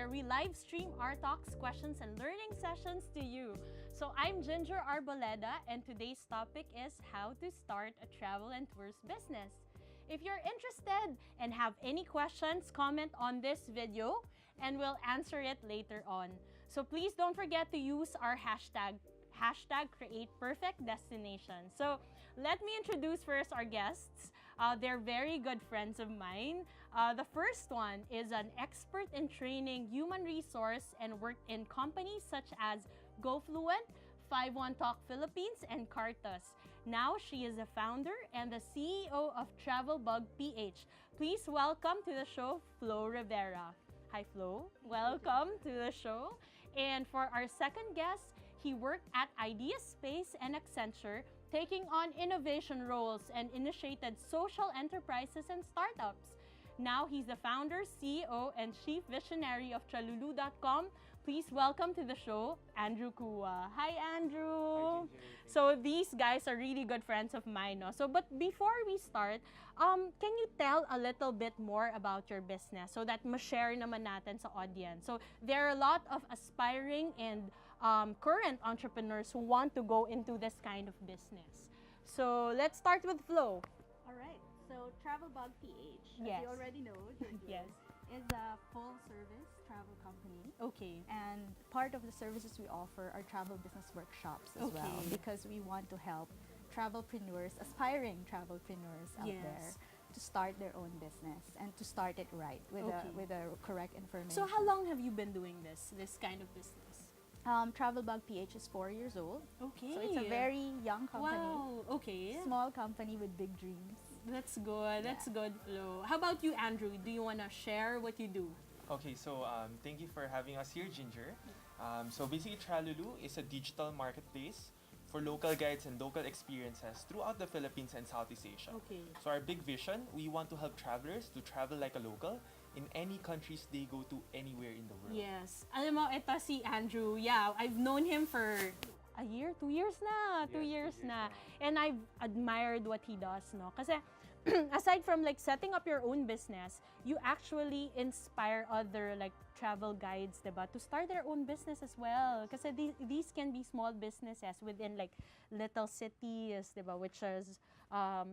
where we live stream our talks, questions, and learning sessions to you. So I'm Ginger Arboleda, and today's topic is how to start a travel and tours business. If you're interested and have any questions, comment on this video and we'll answer it later on. So please don't forget to use our hashtag #CreatePerfectDestination. So let me introduce first our guests. They're very good friends of mine. The first one is an expert in training human resource and worked in companies such as GoFluent, 51 Talk Philippines, and Cartas. Now she is the founder and the CEO of TravelBug PH. Please welcome to the show, Flo Rivera. Hi, Flo. Welcome to the show. And for our second guest, he worked at Ideaspace and Accenture, taking on innovation roles and initiated social enterprises and startups. Now he's the founder, CEO, and chief visionary of Chalulu.com. Please welcome to the show, Andrew Kua. Hi, Andrew. Hi, So these guys are really good friends of mine. No? But before we start, can you tell a little bit more about your business so that ma-share naman natin sa audience? So there are a lot of aspiring and current entrepreneurs who want to go into this kind of business. So let's start with Flo. All right. So TravelBug PH, Yes. as you already know, Yes. is a full-service travel company. Okay. And part of the services we offer are travel business workshops as well, Okay. because we want to help travelpreneurs, aspiring travelpreneurs out Yes. there, to start their own business and to start it right with Okay. with the correct information. So how long have you been doing this kind of business? TravelBug PH is 4 years old. Okay. So it's a very young company. Wow. Okay. Small company with big dreams. That's good. That's good, Flo. How about you, Andrew? Do you want to share what you do? Okay, so thank you for having us here, Ginger. So basically, Tralulu is a digital marketplace for local guides and local experiences throughout the Philippines and Southeast Asia. Okay. So our big vision, we want to help travelers to travel like a local in any countries they go to anywhere in the world. Yes. Alam mo, ito si Andrew. Yeah, I've known him for a year, 2 years na. 2 years na. And I've admired what he does, no? Kasi aside from like setting up your own business, you actually inspire other like travel guides, diba, to start their own business as well. Kasi these can be small businesses within like little cities, diba, which is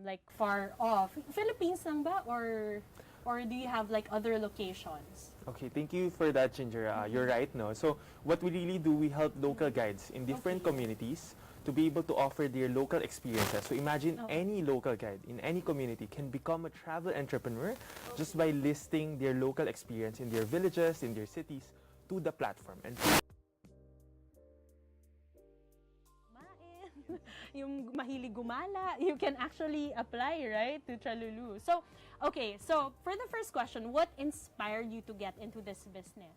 like far off. Philippines lang ba or do you have like other locations? Okay, thank you for that, Ginger. You're right, no? So what we really do, we help local guides in different communities to be able to offer their local experiences. So imagine any local guide in any community can become a travel entrepreneur just by listing their local experience in their villages, in their cities to the platform. And yung mahilig gumala, you can actually apply, right, to Chalulu. So, okay, so for the first question, what inspired you to get into this business?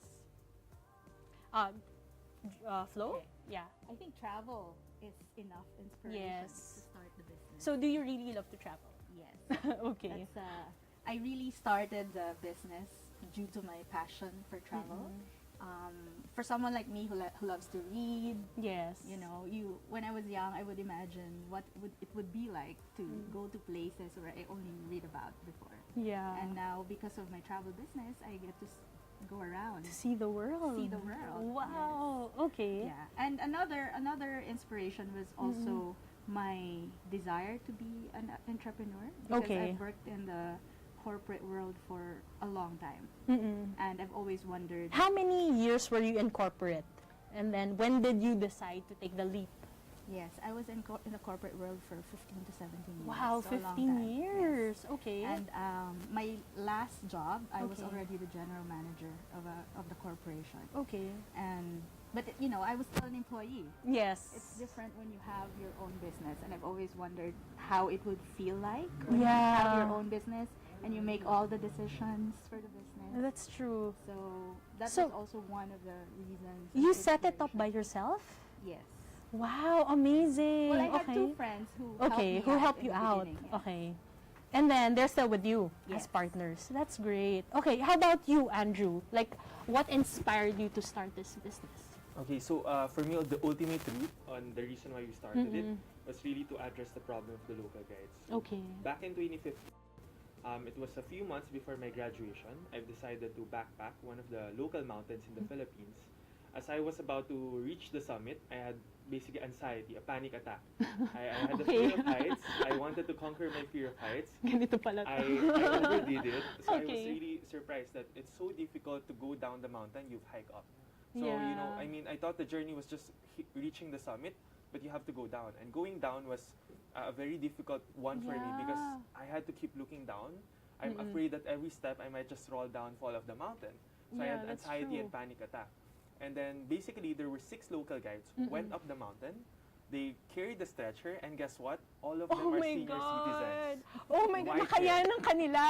Flo? Okay. Yeah. I think travel is enough inspiration Yes. to start the business. So, do you really love to travel? Yes. Okay. That's, I really started the business due to my passion for travel. For someone like me who loves to read, Yes. you know, when I was young, I would imagine what it would be like to go to places where I only read about before. Yeah. And now, because of my travel business, I get to go around. to see the world. See the world, Wow. Okay. Yeah, and another inspiration was also my desire to be an entrepreneur, because Okay. I've worked in the corporate world for a long time, and I've always wondered. How many years were you in corporate? And then when did you decide to take the leap? Yes, I was in the corporate world for 15 to 17 years. Wow, so a long 15 time. years. Yes. Okay. And my last job, I was Okay. already the general manager of the corporation. Okay. But you know, I was still an employee. Yes. It's different when you have your own business, and I've always wondered how it would feel like when you Yeah. have your own business and you make all the decisions for the business. That's true. So that So- was also one of the reasons. You of set it up inspiration. by yourself? Yes. Wow, amazing. Well, I had okay. two friends who Okay, who help helped you in the out. beginning, yes. Okay. And then they're still with you as Yes. partners. That's great. Okay, how about you, Andrew? Like, what inspired you to start this business? okay, so for me, the ultimate root on the reason why we started it was really to address the problem of the local guides. So Okay. back in 2015, It was a few months before my graduation. I've decided to backpack one of the local mountains in the Philippines. As I was about to reach the summit, I had basically anxiety, a panic attack. I had a fear of heights. I wanted to conquer my fear of heights. Ganito pala to. I overdid it. So I was Okay. really surprised that it's so difficult to go down the mountain you've hiked up. So, Yeah. you know, I mean, I thought the journey was just reaching the summit, but you have to go down. And going down was a very difficult one for me because Yeah. I had to keep looking down. I'm afraid that every step I might just roll down, fall off the mountain. So I Yeah, had that's anxiety true. and panic attack. And then basically there were 6 local guides who went up the mountain. They carried the stretcher, and guess what? All of them Oh are my senior God! citizens. Oh my God! White Nakayanan kanila!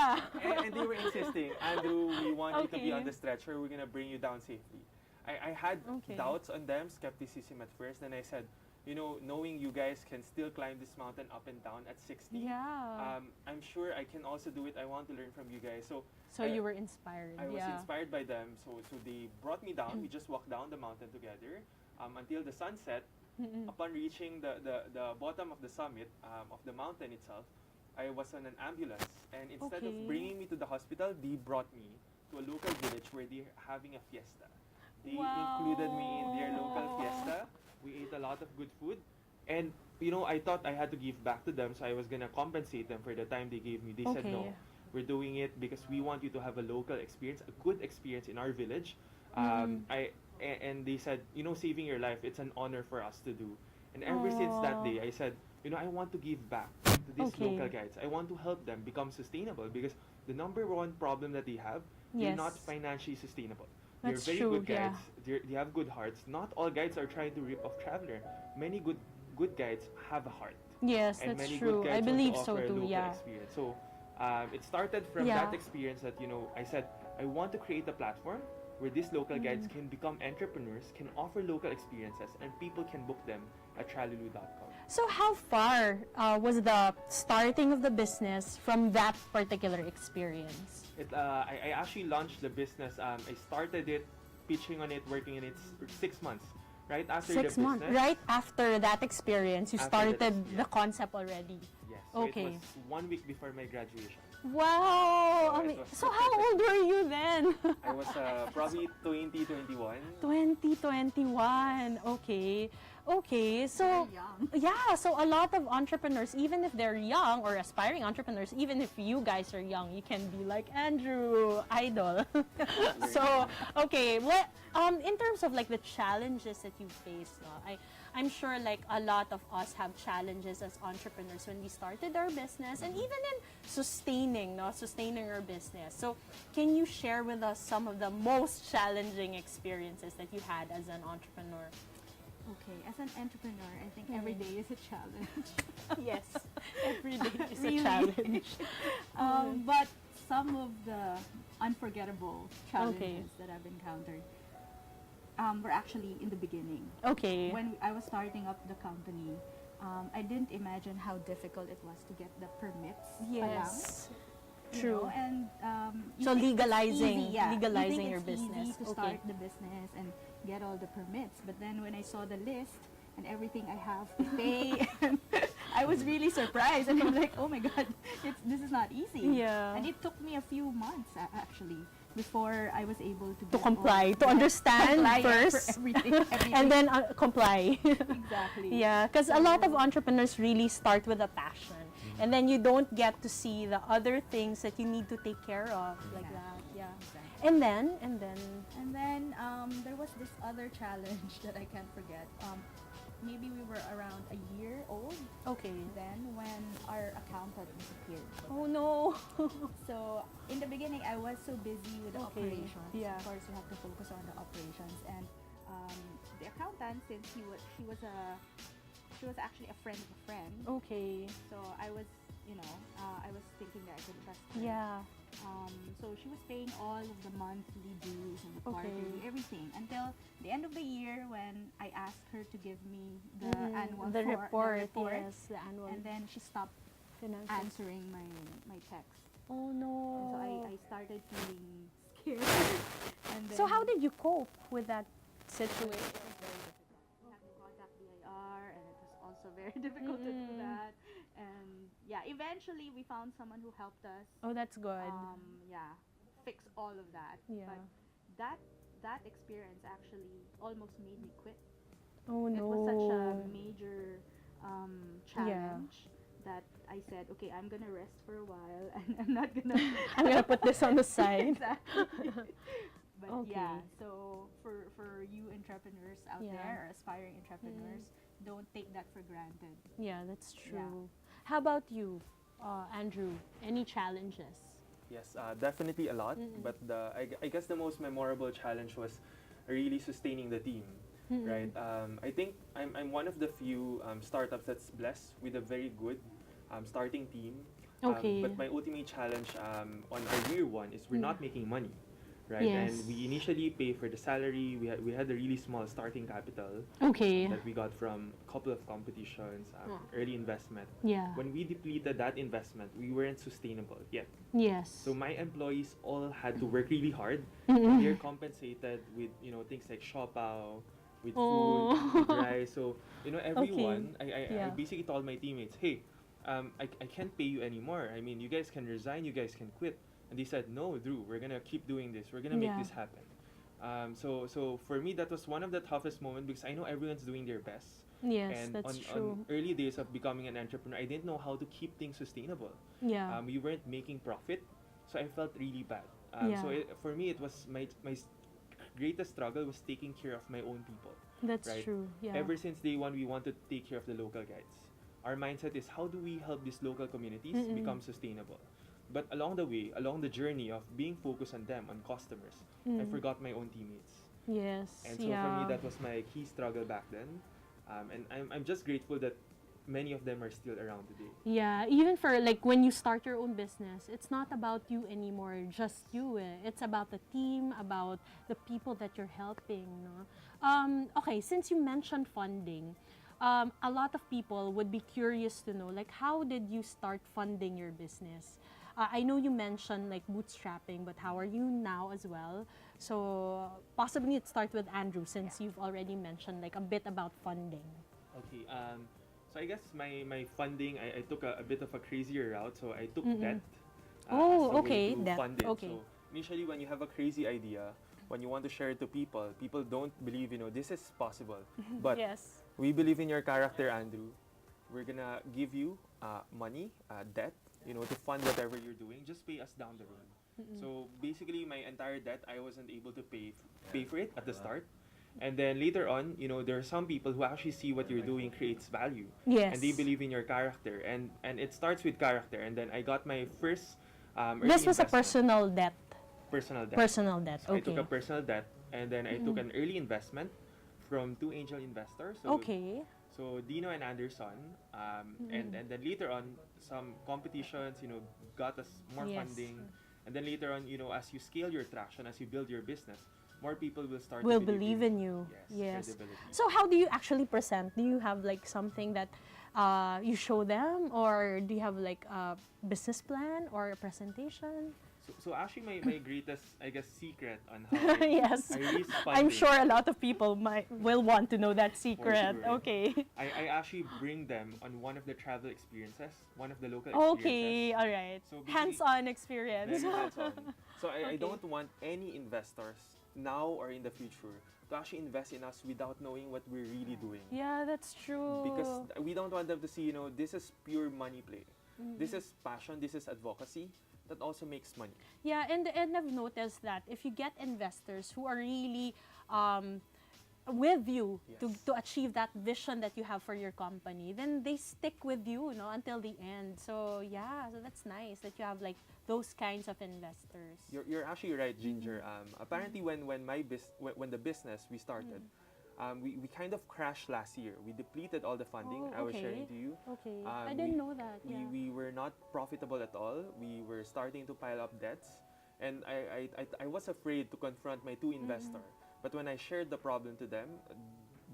And they were insisting, Andrew, we want you to be Okay. on the stretcher. We're gonna bring you down safely. I had Okay. doubts on them, skepticism at first. Then I said, you know, knowing you guys can still climb this mountain up and down at 60, Yeah. I'm sure I can also do it. I want to learn from you guys. So So you were inspired. I was yeah. inspired by them. So they brought me down. We just walked down the mountain together until the sunset. Upon reaching the bottom of the summit of the mountain itself, I was on an ambulance. And instead of Okay. bringing me to the hospital, they brought me to a local village where they're having a fiesta. They included me in their local Wow. fiesta. We ate a lot of good food. And, you know, I thought I had to give back to them, so I was going to compensate them for the time they gave me. They said, no, Okay. we're doing it because we want you to have a local experience, a good experience in our village. And they said, you know, saving your life, it's an honor for us to do. And ever since that day, I said, you know, I want to give back to these Okay. local guides. I want to help them become sustainable because the number one problem that they have, they're not Yes. financially sustainable. That's They're very true, good yeah. guides. They have good hearts. Not all guides are trying to rip off traveler. Many good guides have a heart. Yes, And that's many true. good I guides believe also so offer a too. local Yeah. experience. So it started from Yeah. that experience that, you know, I said, I want to create a platform where these local guides can become entrepreneurs, can offer local experiences, and people can book them at tralulu.com. So how far was the starting of the business from that particular experience? I actually launched the business. I started it, pitching on it, working in it 6 months. Right after the 6 business. months. Right after that experience, you After started that, the concept already. Yes. So Okay. it was 1 week before my graduation. Wow! So it was So how old were you then? I was probably 2021. 2021. Okay. Okay. So Very young. yeah, so a lot of entrepreneurs, even if they're young or aspiring entrepreneurs, even if you guys are young, you can be like Andrew, idol. So, okay, what in terms of like the challenges that you faced, no, I'm sure like a lot of us have challenges as entrepreneurs when we started our business and even in sustaining our business. So, can you share with us some of the most challenging experiences that you had as an entrepreneur? Okay, as an entrepreneur, I think every day is a challenge. Yes, every day is Really? a challenge. But some of the unforgettable challenges that I've encountered were actually in the beginning. Okay. When I was starting up the company, I didn't imagine how difficult it was to get the permits. pa lang, Yes. you True. know, and you So think it's legalizing- easy, yeah. legalizing You your think it's business. easy to Okay. start the business and get all the permits, but then when I saw the list and everything I have to pay, I was really surprised, and I'm like, oh my god, this is not easy. Yeah. And it took me a few months actually before I was able to To get comply, all- to yeah, understand comply, yeah, for first, everything, and then comply. exactly. Yeah, because a lot of entrepreneurs really start with a passion, and then you don't get to see the other things that you need to take care of, like Yeah. that. Yeah. Exactly. And then. And then there was this other challenge that I can't forget. Maybe we were around a year old Okay. then when our accountant disappeared. Oh no. So in the beginning, I was so busy with the Okay, operations. yeah. Of course, you have to focus on the operations. And the accountant, since she was actually a friend of a friend. Okay. So I was, I was thinking that I could trust her. Yeah. So she was paying all of the monthly dues and the Okay. quarterly, everything, until the end of the year when I asked her to give me the annual the report. report, Yes, the annual. and then she stopped financial. answering my text. Oh no. And so I started feeling scared. And then So how did you cope with that situation? it was very difficult. We had to contact BIR, and it was also very difficult to do that. And yeah, yeah, eventually we found someone who helped us. Oh, that's good. Yeah, fix all of that. Yeah. But that experience actually almost made me quit. Oh It was such a no. major challenge that I said, okay, I'm gonna rest for a while, and I'm not gonna. I'm gonna put this on the side. Exactly. But yeah, Okay. so for you entrepreneurs out Yeah. there, or aspiring entrepreneurs, don't take that for granted. Yeah, that's true. Yeah. How about you, Andrew? Any challenges? Yes, definitely a lot. But I guess the most memorable challenge was really sustaining the team, right? I think I'm one of the few startups that's blessed with a very good starting team. Okay. But my ultimate challenge on our year one is we're not making money, right? Yes. And we initially pay for the salary. We had a really small starting capital Okay. that we got from a couple of competitions, early investment. Yeah. When we depleted that investment, we weren't sustainable yet. Yes. So my employees all had to work really hard. And they're compensated with things like shopao, with Oh. food, with rice. So everyone, I Yeah. basically told my teammates, hey, I can't pay you anymore. I mean, you guys can resign, you guys can quit. And they said, no, Drew, we're gonna keep doing this. We're gonna make Yeah. this happen. So for me, that was one of the toughest moments because I know everyone's doing their best. Yes, And that's on true. early days of becoming an entrepreneur, I didn't know how to keep things sustainable. Yeah. We weren't making profit, so I felt really bad. Yeah. For me, it was my greatest struggle was taking care of my own people. That's right? true. Yeah. Ever since day one, we wanted to take care of the local guides. Our mindset is how do we help these local communities become sustainable? But along the way, along the journey of being focused on them, on customers, I forgot my own teammates. Yes. And so yeah. for me, that was my key struggle back then. And I'm just grateful that many of them are still around today. Yeah, even for like when you start your own business, it's not about you anymore, just you. It's about the team, about the people that you're helping. No? Okay, since you mentioned funding, a lot of people would be curious to know, like, how did you start funding your business? I know you mentioned like bootstrapping, but how are you now as well? So possibly it starts with Andrew, since you've already mentioned like a bit about funding. Okay. So I guess my funding, I took a bit of a crazier route. So I took debt. Oh, as a way okay, to debt, fund it. okay. So initially, when you have a crazy idea, when you want to share it to people, people don't believe, this is possible. But Yes. we believe in your character, Andrew. We're gonna give you money, debt, to fund whatever you're doing. Just pay us down the road. So basically, my entire debt, I wasn't able to pay for it at the start. And then later on, there are some people who actually see what you're doing creates value. Yes. And they believe in your character. And it starts with character. And then I got my first early This was a investment. personal debt. Personal debt. Personal debt. So I took Okay. a personal debt. And then I took an early investment from two angel investors. So, Okay. so Dino and Anderson. And then later on, some competitions, got us more Yes. funding. And then later on, as you scale your traction, as you build your business, more people will start Will to believe in you. Yes. Yes. Credibility. So how do you actually present? Do you have like something that you show them, or do you have like a business plan or a presentation? So actually, my greatest, I guess, secret on how Yes. I raise I'm funding, sure a lot of people will want to know that secret. sure. Okay. I actually bring them on one of the travel experiences, one of the local Okay. experiences. All right. So basically, Hands-on experience. Very hands-on. So I Okay. don't want any investors now or in the future to actually invest in us without knowing what we're really doing. Yeah, that's true. Because we don't want them to see, this is pure money play. This is passion, this is advocacy that also makes money. Yeah, and I've noticed that if you get investors who are really with you Yes. to achieve that vision that you have for your company, then they stick with you, until the end. So yeah, so that's nice that you have like those kinds of investors. You're actually right, Ginger. Apparently, when the business we started, we kind of crashed last year. We depleted all the funding I was sharing to you. Okay, I Um, didn't we- know that. Yeah. We were not profitable at all. We were starting to pile up debts, and I was afraid to confront my two investors. But when I shared the problem to them,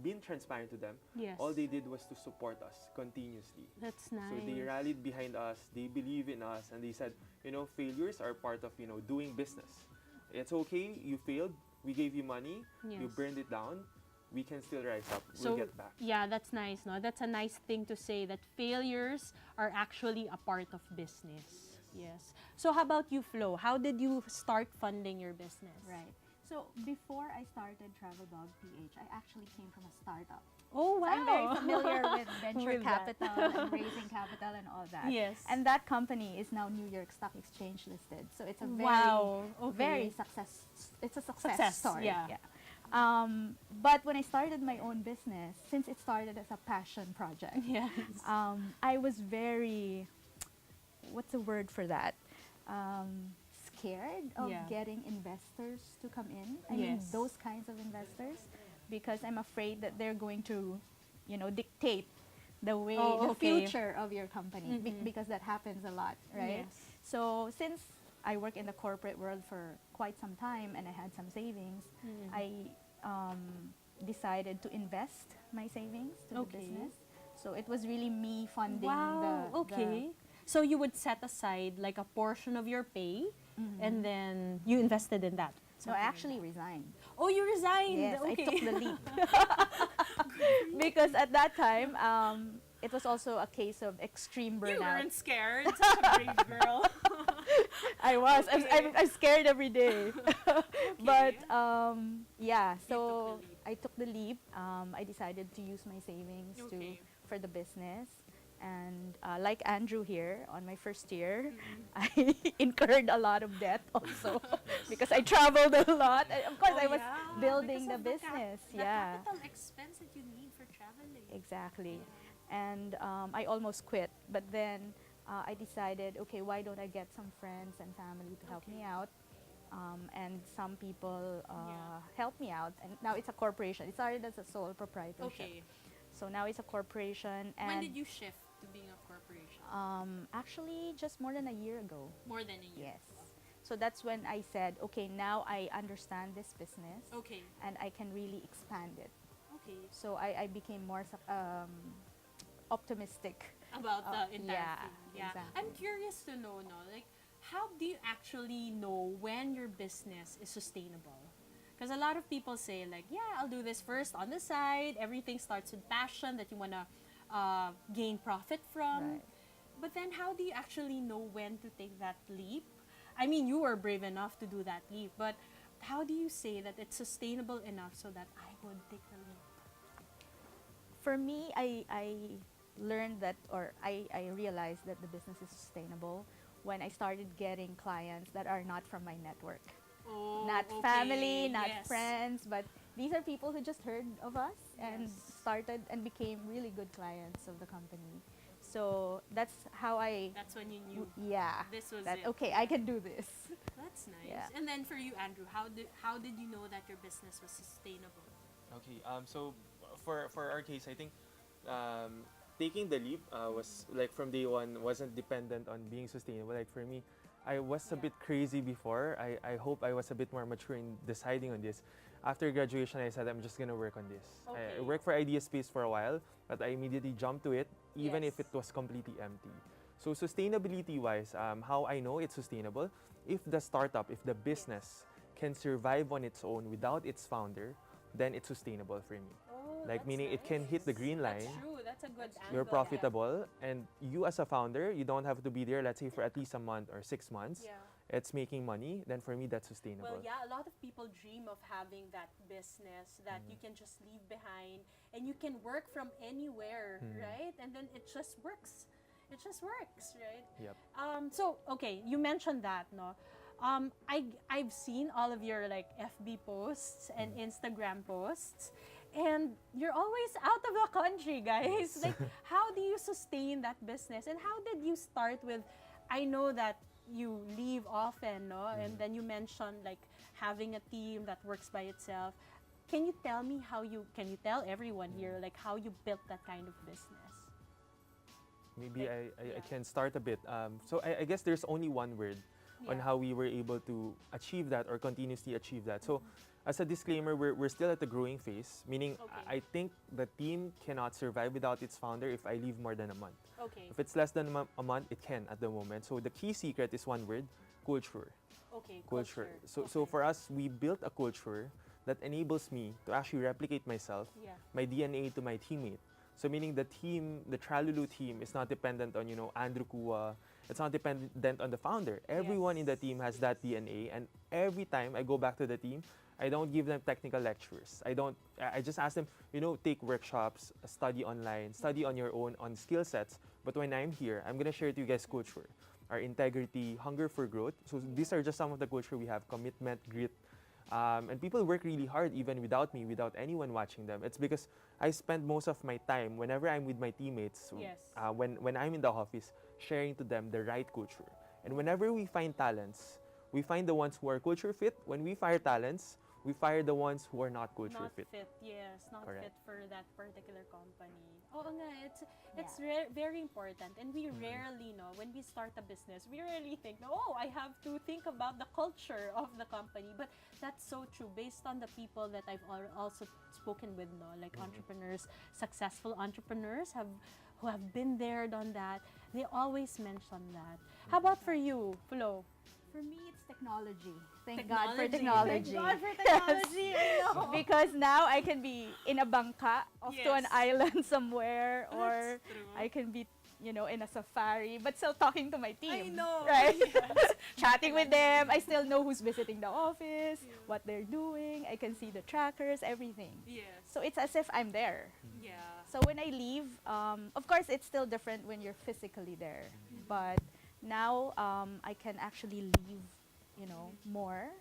being transparent to them, Yes. all they did was to support us continuously. That's nice. So they rallied behind us. They believe in us, and they said, failures are part of doing business. It's okay. You failed. We gave you money. You Yes. burned it down. we can still rise up. So We'll get back. yeah, that's nice, no? That's a nice thing to say, that failures are actually a part of business. Yes. So how about you, Flo? How did you start funding your business? Right. So before I started Travel Dog PH, I actually came from a startup. Oh, wow. I'm very familiar with venture With that. capital and raising capital and all that. Yes. And that company is now New York Stock Exchange listed. So it's a very, Wow. Okay. very success. It's a success, Success, story. yeah. But when I started my own business, since it started as a passion project, Yes. I was very, what's the word for that? Scared of Yeah. getting investors to come in. I mean, Yes. those kinds of investors, because I'm afraid that they're going to, dictate the way, Oh, the okay. future of your company, because that happens a lot, right? Yes. So since I work in the corporate world for quite some time and I had some savings, I decided to invest my savings to the Okay. business. So it was really me funding Wow. the Okay. So you would set aside like a portion of your pay, and then you invested in that. No, I actually resigned. Oh, you resigned. Yes, Okay. I took the leap. Because at that time, it was also a case of extreme You burnout. weren't scared. Such a brave girl. I was. Okay. I'm scared every day. But yeah, took so the leap. I took the leap. I decided to use my savings Okay. for the business. And like Andrew here, on my first year, I incurred a lot of debt also because I traveled a lot. And of course, I was building the business. Yeah, capital expense that you need for traveling. exactly. And I almost quit. But then I decided, okay, why don't I get some friends and family to help me out? And some people helped me out. And now it's a corporation. It started as a sole proprietorship. Okay. So now it's a corporation. And When did you shift to being a corporation? actually, just more than a year ago. More than a year. Yes. So that's when I said, okay, now I understand this business Okay. and I can really expand it. Okay. So I became more optimistic. About the entire yeah, thing. Yeah. exactly. I'm curious to know, no, like, how do you actually know when your business is sustainable? Because a lot of people say, like, yeah, I'll do this first on the side. Everything starts with passion that you want to gain profit from. Right. But then how do you actually know when to take that leap? I mean, you were brave enough to do that leap, but how do you say that it's sustainable enough so that I would take the leap? For me, I learned that, or I realized that the business is sustainable when I started getting clients that are not from my network. Oh, Not okay, family, not yes. friends, but these are people who just heard of us and Yes. started and became really good clients of the company. So that's how That's when you knew yeah, this was that it. okay, I can do this. That's nice. Yeah. And then for you, Andrew, how did you know that your business was sustainable? Okay. So for our case, I think taking the leap was like from day one wasn't dependent on being sustainable. Like for me, I was a bit crazy before. I hope I was a bit more mature in deciding on this. After graduation, I said I'm just gonna work on this. Okay. I worked for Idea Space for a while, but I immediately jumped to it, even if it Yes. was completely empty. So sustainability-wise, how I know it's sustainable, if the startup, if the business can survive on its own without its founder, then it's sustainable for me. Oh, Like meaning it can hit the green line. That's true. That's a good angle. You're profitable, and you as a founder, you don't have to be there, let's say, for at least a month or 6 months. Yeah. It's making money, then for me, that's sustainable. Well, yeah, a lot of people dream of having that business that you can just leave behind and you can work from anywhere, right? And then it just works. It just works, right? Yep. So, okay, you mentioned that, no? I've seen all of your like FB posts and Instagram posts, and you're always out of the country, guys. Like, how do you sustain that business? And how did you start with? I know that you leave often, no? And then you mentioned like having a team that works by itself. Can you tell me can you tell everyone here like how you built that kind of business? Maybe Like, I can start a bit. So I guess there's only one word on Yeah. how we were able to achieve that or continuously achieve that. So as a disclaimer, we're still at the growing phase, meaning Okay. I think the team cannot survive without its founder if I leave more than a month. Okay. If it's less than a month, it can at the moment. So the key secret is one word, culture. Okay. Culture. So for us, we built a culture that enables me to actually replicate myself, Yeah. my DNA to my teammate. So meaning the team, the Tralulu team is not dependent on, Andrew Kua. It's not dependent on the founder. Everyone in the team has that DNA, and every time I go back to the team, I don't give them technical lectures. I just ask them, take workshops, study online, study on your own on skill sets. But when I'm here, I'm gonna share to you guys culture, our integrity, hunger for growth. So these are just some of the culture we have: commitment, grit, and people work really hard even without me, without anyone watching them. It's because I spend most of my time whenever I'm with my teammates, Yes. when I'm in the office, sharing to them the right culture. And whenever we find talents, we find the ones who are culture fit. When we fire talents, we fire the ones who are not culture Not fit. fit, yes, not Correct. fit for that particular company. Oo nga, it's Yeah. very important, and we rarely know when we start a business. We rarely think, oh, I have to think about the culture of the company, but that's so true. Based on the people that I've also spoken with, no, like entrepreneurs, successful entrepreneurs who have been there, done that. They always mention that. How about for you, Flo? For me, it's technology. Thank God for Thank technology. God for technology. I know. Because now I can be in a bangka off to an Yes. island somewhere, or That's true. I can be, in a safari, but still talking to my team. I know. Right? Yes. Chatting with them. I still know who's visiting the office, what they're doing. I can see the trackers, everything. Yes. So it's as if I'm there. Yeah. So when I leave, of course, it's still different when you're physically there. But now I can actually leave, more,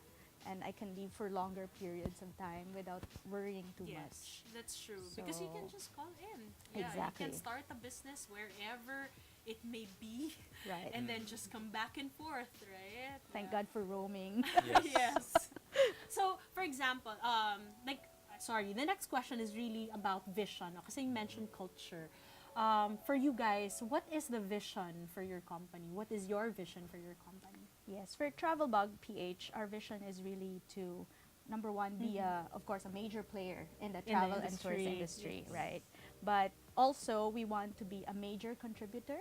and I can leave for longer periods of time without worrying too much. That's true. Because you can So- just call in. Yeah, Exactly. You can start a business wherever it may be, Right. and then just come back and forth, right? Thank Yeah. God for roaming. Yes. Yes. So, for example, sorry, the next question is really about vision. Because you mentioned culture. For you guys, what is the vision for your company? What is your vision for your company? Yes, for Travelbug PH, our vision is really to, number one, be of course, a major player in the In the travel and tourist industry, industry, yes. right? But also, we want to be a major contributor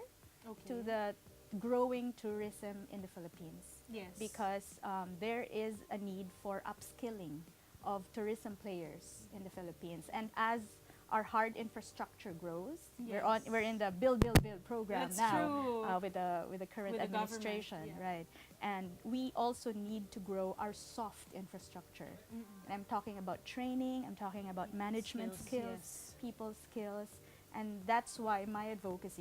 to the growing tourism in the Philippines. Yes. Because there is a need for upskilling of tourism players in the Philippines. And as our hard infrastructure grows, Yes. we're in the build program That's now true. with the current With the government, administration, yeah. right? And we also need to grow our soft infrastructure. And I'm talking about training, I'm talking about management skills, yes. people skills, and that's why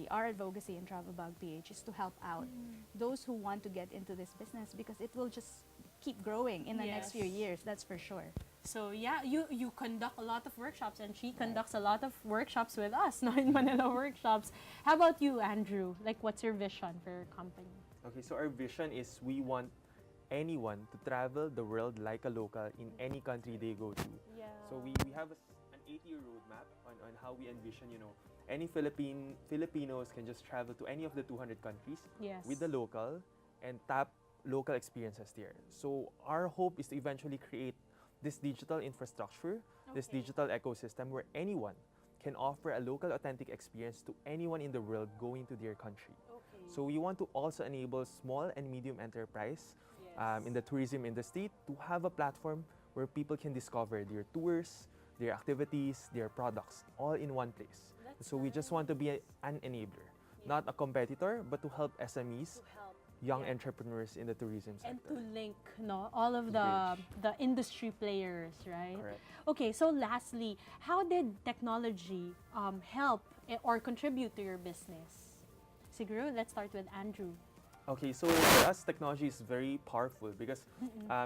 our advocacy in Travelbug PH is to help out those who want to get into this business, because it will just keep growing in the next few Yes. years, that's for sure. So yeah, you conduct a lot of workshops, and she conducts a lot of workshops with us, no, in Manila workshops. How about you, Andrew? Like, what's your vision for your company? Okay, so our vision is we want anyone to travel the world like a local in any country they go to. Yeah. So we have an 8-year roadmap on how we envision, any Filipinos can just travel to any of the 200 countries Yes. with the local and tap local experiences there. So our hope is to eventually create this digital infrastructure, this Okay. digital ecosystem where anyone can offer a local authentic experience to anyone in the world going to their country. Okay. So we want to also enable small and medium enterprise Yes. in the tourism industry to have a platform where people can discover their tours, their activities, their products, all in one place. That's So we just want to be an enabler, not a competitor, but to help SMEs, to help young yeah. entrepreneurs in the tourism and sector. to link, no, all of the industry players, right? Correct. Okay, so lastly, how did technology help or contribute to your business? Siguro, let's start with Andrew. Okay, so for us, technology is very powerful because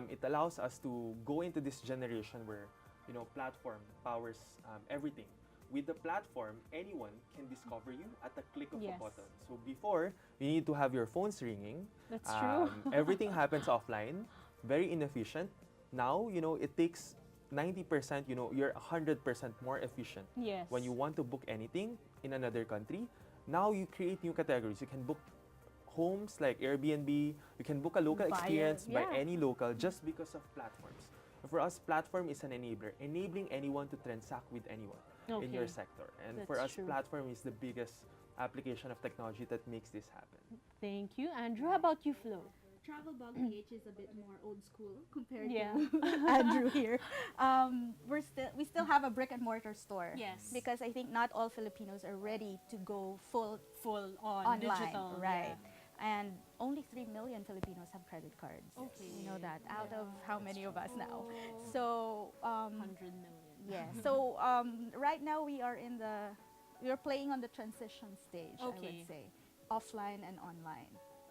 it allows us to go into this generation where, platform powers everything. With the platform, anyone can discover you at the click of Yes. a button. So before, you need to have your phones ringing. That's true. Everything happens offline, very inefficient. Now, it takes 90%, you're 100% more efficient. Yes. When you want to book anything in another country, now you create new categories. You can book homes like Airbnb. You can book a local Via- experience by yeah. any local just because of platforms. For us, platform is an enabler, enabling anyone to transact with anyone in your Okay. sector. And That's for us, true. platform is the biggest application of technology that makes this happen. Thank you, Andrew. How about you, Flo? Travel Blog PH is a bit more old school compared Yeah. to Andrew here. We still have a brick and mortar store. Yes. Because I think not all Filipinos are ready to go full Full on online, digital. right? And only 3 million Filipinos have credit cards. Okay. You know that out of how many of us now? Oh. So 100 million. yeah. So right now we're playing on the transition stage. I Okay. would say offline and online.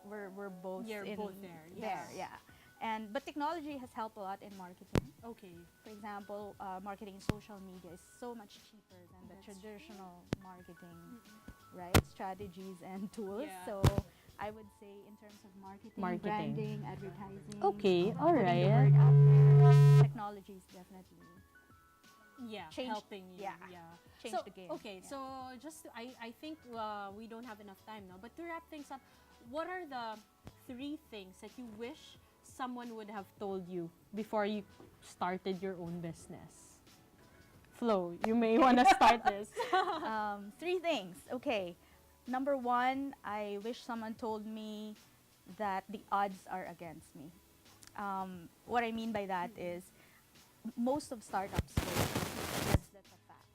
We're both You're in both there, There, yes. yeah. But technology has helped a lot in marketing. Okay. For example, marketing social media is so much cheaper than the That's traditional marketing, right? Strategies and tools. Yeah. So I would say in terms of marketing, Marketing. branding, advertising. Okay, all putting the right. word out there, technology is definitely Yeah, Change- helping you. yeah. changed So, the game. okay, Yeah. so I think we don't have enough time now, but to wrap things up, what are the 3 things that you wish someone would have told you before you started your own business? Flo, you may want to start this. 3 things. Okay. Number 1, I wish someone told me that the odds are against me. What I mean by that is most of startups fail. That's a fact.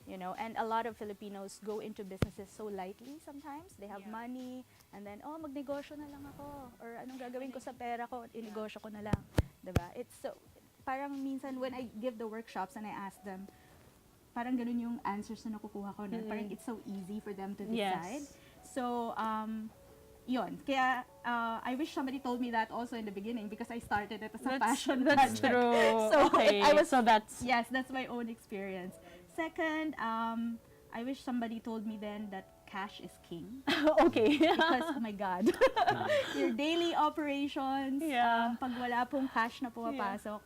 You know, and a lot of Filipinos go into businesses so lightly sometimes. They have Yeah. money and then, oh, magnegosyo na lang ako. Or anong gagawin ko sa pera ko, inegosyo ko na lang. Diba? It's so, parang minsan when I give the workshops and I ask them, parang ganun yung answers na nakukuha ko. Na parang it's so easy for them to decide. Yes. So, yun. Kaya, I wish somebody told me that also in the beginning because I started it as a passion That's project. true. So, Okay, I was, so that's yes, that's my own experience. Second, I wish somebody told me then that cash is king. okay. Because, oh my God, your daily operations, Yeah. pag wala pong cash na pumapasok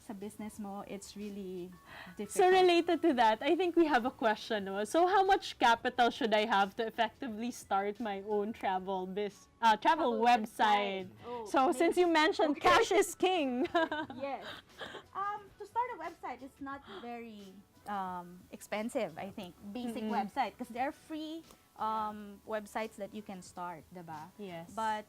sa business mo, it's really So difficult. related to that, I think we have a question. No? So how much capital should I have to effectively start my own travel website? Oh, So maybe- since you mentioned cash is king. Yes. To start a website, it's not very expensive, I think. Basic website. Because there are free websites that you can start, diba? Yes. But,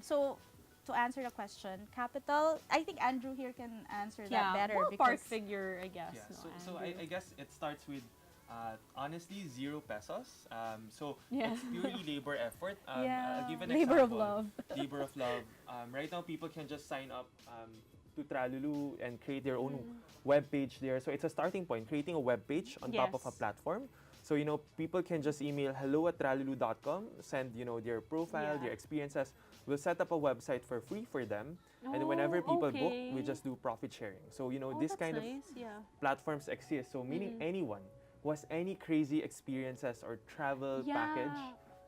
so, to answer the question, capital, I think Andrew here can answer that better. ballpark Because figure, I guess. Yeah, no, so Andrew. I guess it starts with honestly 0 pesos. So Yeah. it's purely labor effort. Yeah, I'll give an labor of example. love. Labor of love. Right now, people can just sign up to Tralulu and create their own web page there. So it's a starting point, creating a web page on top of a Yes. platform. So, people can just email hello@tralulu.com, send, their profile, Yeah. their experiences. We'll set up a website for free for them. And whenever people book, we okay. just do profit sharing. So, Oh, this that's kind of nice. Yeah. platforms exist. So meaning anyone who has any crazy experiences or travel package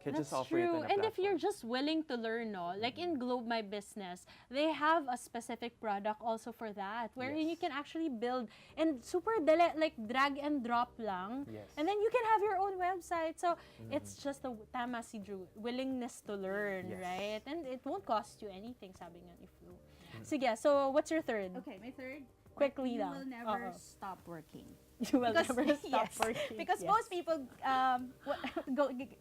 can That's just offer it true. on a And if you're platform. just willing to learn, no, like in Globe My Business, they have a specific product also for that, wherein you Yes. can actually build and super dali, like drag and drop lang. Yes. And then you can have your own website. So it's just a tama si Drew, willingness to learn, Yes. right? And it won't cost you anything, sabi nga ni Flo. Sige, so what's your third? okay, my third, Quickly you lang. will never Oo. stop working. You will never stop yes, working. because Yes. most people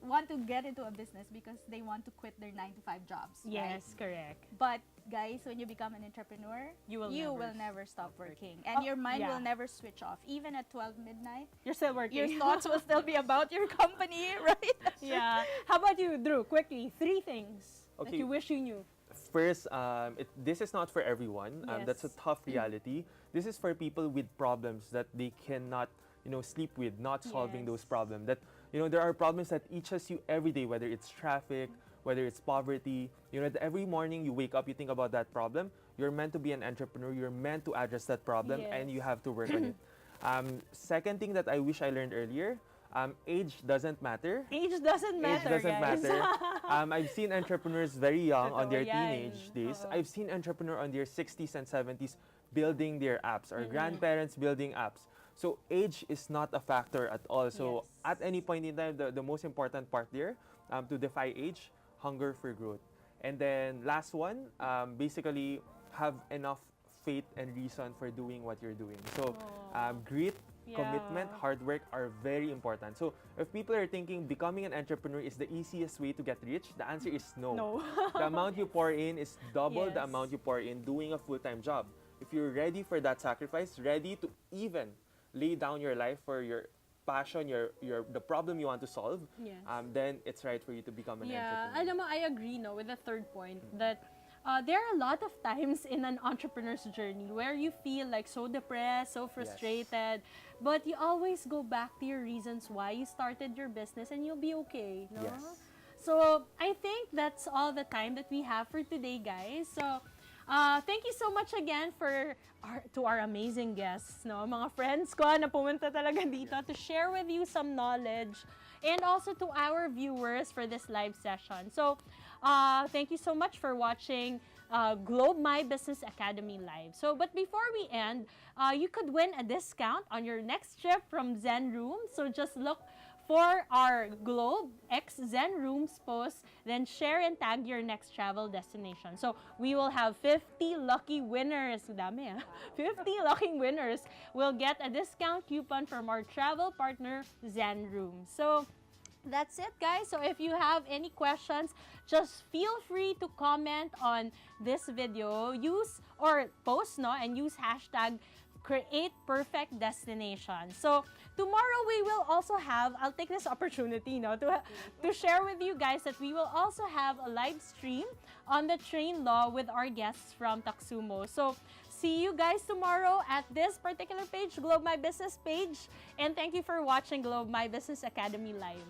want to get into a business because they want to quit their 9-to-5 jobs. right? Yes, correct. But guys, when you become an entrepreneur, You will never stop working, Oh, and your mind yeah. will never switch off. Even at 12 midnight, You're still working. your thoughts will still be about your company, right? Yeah. How about you, Drew? Quickly, 3 things that Okay. you wish you knew. First, this is not for everyone. That's a Yes. tough reality. This is for people with problems that they cannot, sleep with, not solving those Yes. problems. That, there are problems that itches you every day, whether it's traffic, whether it's poverty. That every morning you wake up, you think about that problem. You're meant to be an entrepreneur. You're meant to address that problem, and you Yes. have to work on it. Second thing that I wish I learned earlier, age doesn't matter. Age doesn't matter, Age doesn't guys. matter. I've seen entrepreneurs very young on their Totoo yan. teenage days. Oo. I've seen entrepreneur on their 60s and 70s building their apps or grandparents building apps. So age is not a factor at all. So Yes. at any point in time, the most important part there, to defy age, hunger for growth. And then last one, basically have enough faith and reason for doing what you're doing. So grit, commitment, hard work are very important. So if people are thinking becoming an entrepreneur is the easiest way to get rich, the answer is no. No. The amount you pour in is double the Yes. amount you pour in doing a full-time job. If you're ready for that sacrifice, ready to even lay down your life for your passion, the problem you want to solve, Yes. then it's right for you to become an Yeah, entrepreneur. alam mo, I agree no with the third point that there are a lot of times in an entrepreneur's journey where you feel like so depressed, so frustrated, but you always go back to your reasons why you started your business and you'll be okay, no? Yes. So, I think that's all the time that we have for today, guys. So, thank you so much again to our amazing guests, no? Mga friends ko na pumunta talaga dito to share with you some knowledge and also to our viewers for this live session. So, thank you so much for watching Globe My Business Academy Live. So, but before we end, you could win a discount on your next trip from Zen Room. So, just look for our Globe X Zen Rooms post, then share and tag your next travel destination. So we will have 50 lucky winners. Dami, ah. 50 lucky winners will get a discount coupon from our travel partner, Zen Rooms. So that's it, guys. So if you have any questions, just feel free to comment on this video. Use or post and use hashtag Create Perfect Destination. So tomorrow we will also have, I'll take this opportunity to share with you guys that we will also have a live stream on the train law with our guests from Taksumo. So see you guys tomorrow at this particular page, Globe My Business page. And thank you for watching Globe My Business Academy Live.